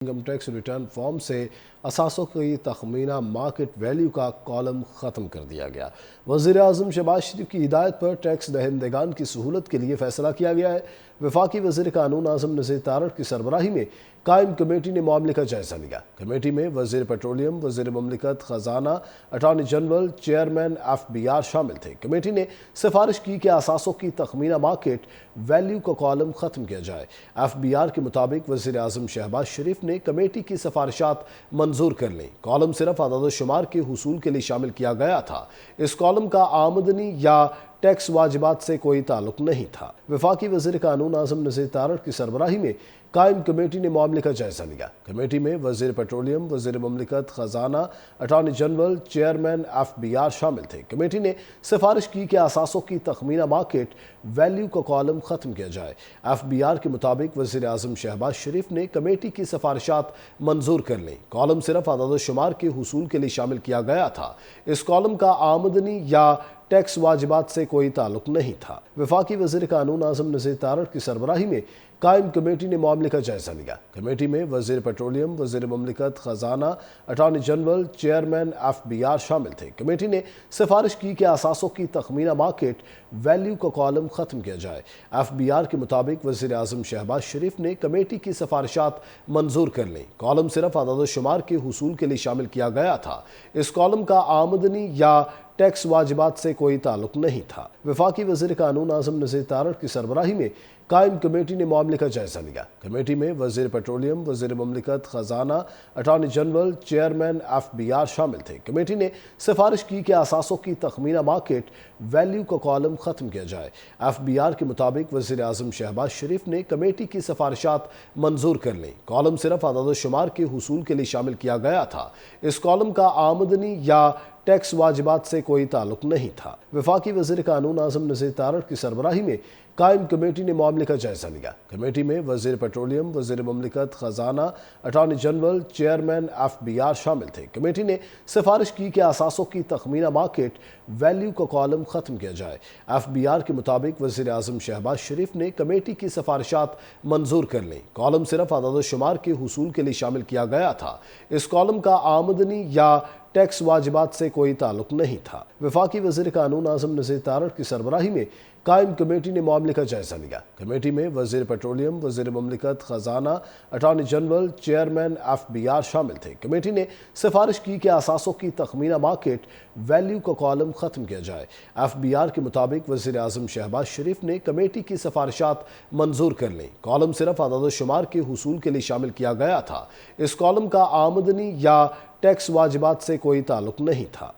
Income tax return form से असासों की तखमीना market value का कॉलम ख़त्म कर दिया गया। वज़ीर-ए-आज़म शहबाज शरीफ की हिदायत पर टैक्स दहिंदगान की सहूलत के लिए फ़ैसला किया गया है। वफाकी वज़ीर कानून आज़म नज़ीर तारड़ की सरबराही में कायम कमेटी ने मामले का जायज़ा लिया। कमेटी में वज़ीर पेट्रोलियम, वज़ीर ममलिकत ख़जाना, अटॉर्नी जनरल, चेयरमैन FBR शामिल थे। कमेटी ने सिफारिश की कि असासों की तखमीना मार्केट वैल्यू का कॉलम ख़त्म किया जाए। FBR के मुताबिक वज़ीर-ए-आज़म शहबाज शरीफ ने कमेटी की सिफारिशात मंजूर कर ली। कॉलम सिर्फ अदद शुमार के हुसूल के लिए शामिल किया गया था। इस कॉलम का आमदनी या टैक्स वाजिबात से कोई ताल्लुक नहीं था। वफाकी वज़ीर कानून आज़म नज़ीर तारड़ की सरबराही में कायम कमेटी ने मामले का जायज़ा लिया। कमेटी में वज़ीर पेट्रोलियम, वज़ीर ममलिकत ख़जाना, अटॉर्नी जनरल, चेयरमैन FBR शामिल थे। कमेटी ने सिफारिश की कि असासों की तखमीना मार्केट वैल्यू का कॉलम ख़त्म किया जाए। FBR के मुताबिक वज़ीर-ए-आज़म शहबाज शरीफ ने कमेटी की सिफारिशात मंजूर कर ली। कॉलम सिर्फ अदद शुमार के हुसूल के लिए शामिल किया गया था। इस कॉलम का आमदनी या टैक्स वाजिबात से कोई ताल्लुक नहीं था। वफाकी वज़ीर कानून आज़म नज़ीर तारड़ की सरबराही में कायम कमेटी ने मामले का जायज़ा लिया। कमेटी में वज़ीर पेट्रोलियम, वज़ीर ममलिकत ख़जाना, अटॉर्नी जनरल, चेयरमैन FBR शामिल थे। कमेटी ने सिफारिश की कि असासों की तखमीना मार्केट वैल्यू का कॉलम ख़त्म किया जाए। FBR के मुताबिक वज़ीर-ए-आज़म शहबाज शरीफ ने कमेटी की सिफारिशात मंजूर कर ली। कॉलम सिर्फ अदद शुमार के हुसूल के लिए शामिल किया गया था। इस कॉलम का आमदनी या टैक्स वाजिबात से कोई ताल्लुक नहीं था। वफाकी वज़ीर कानून आज़म नज़ीर तारड़ की सरबराही में कायम कमेटी ने मामले का जायज़ा लिया। कमेटी में वज़ीर पेट्रोलियम, वज़ीर ममलिकत ख़जाना, अटॉर्नी जनरल, चेयरमैन FBR शामिल थे। कमेटी ने सिफारिश की कि असासों की तखमीना मार्केट वैल्यू का कॉलम ख़त्म किया जाए। FBR के मुताबिक वज़ीर-ए-आज़म शहबाज शरीफ ने कमेटी की सिफारिशात मंजूर कर ली। कॉलम सिर्फ अदद शुमार के हुसूल के लिए शामिल किया गया था। इस कॉलम का आमदनी या टैक्स वाजिबात से कोई ताल्लुक नहीं था। वफाकी वज़ीर कानून आज़म नज़ीर तारड़ की सरबराही में कायम कमेटी ने मामले का जायज़ा लिया। कमेटी में वज़ीर पेट्रोलियम, वज़ीर ममलिकत ख़जाना, अटॉर्नी जनरल, चेयरमैन FBR शामिल थे। कमेटी ने सिफारिश की कि असासों की तखमीना मार्केट वैल्यू का कॉलम ख़त्म किया जाए। FBR के मुताबिक वज़ीर-ए-आज़म शहबाज शरीफ ने कमेटी की सिफारिशात मंजूर कर ली। कॉलम सिर्फ अदद शुमार के हुसूल के लिए शामिल किया गया था। इस कॉलम का आमदनी या टैक्स वाजिबात से कोई ताल्लुक नहीं था। वफाकी वज़ीर कानून आज़म नज़ीर तारड़ की सरबराही में कायम कमेटी ने मामले का जायज़ा लिया। कमेटी में वज़ीर पेट्रोलियम, वज़ीर ममलिकत ख़जाना, अटॉर्नी जनरल, चेयरमैन FBR शामिल थे। कमेटी ने सिफारिश की कि असासों की तखमीना मार्केट वैल्यू का कॉलम ख़त्म किया जाए। FBR के मुताबिक वज़ीर-ए-आज़म शहबाज शरीफ ने कमेटी की सिफारिशात मंजूर कर ली। कॉलम सिर्फ अदद शुमार के हुसूल के लिए शामिल किया गया था। इस कॉलम का आमदनी या टैक्स वाजिबात से कोई ताल्लुक नहीं था।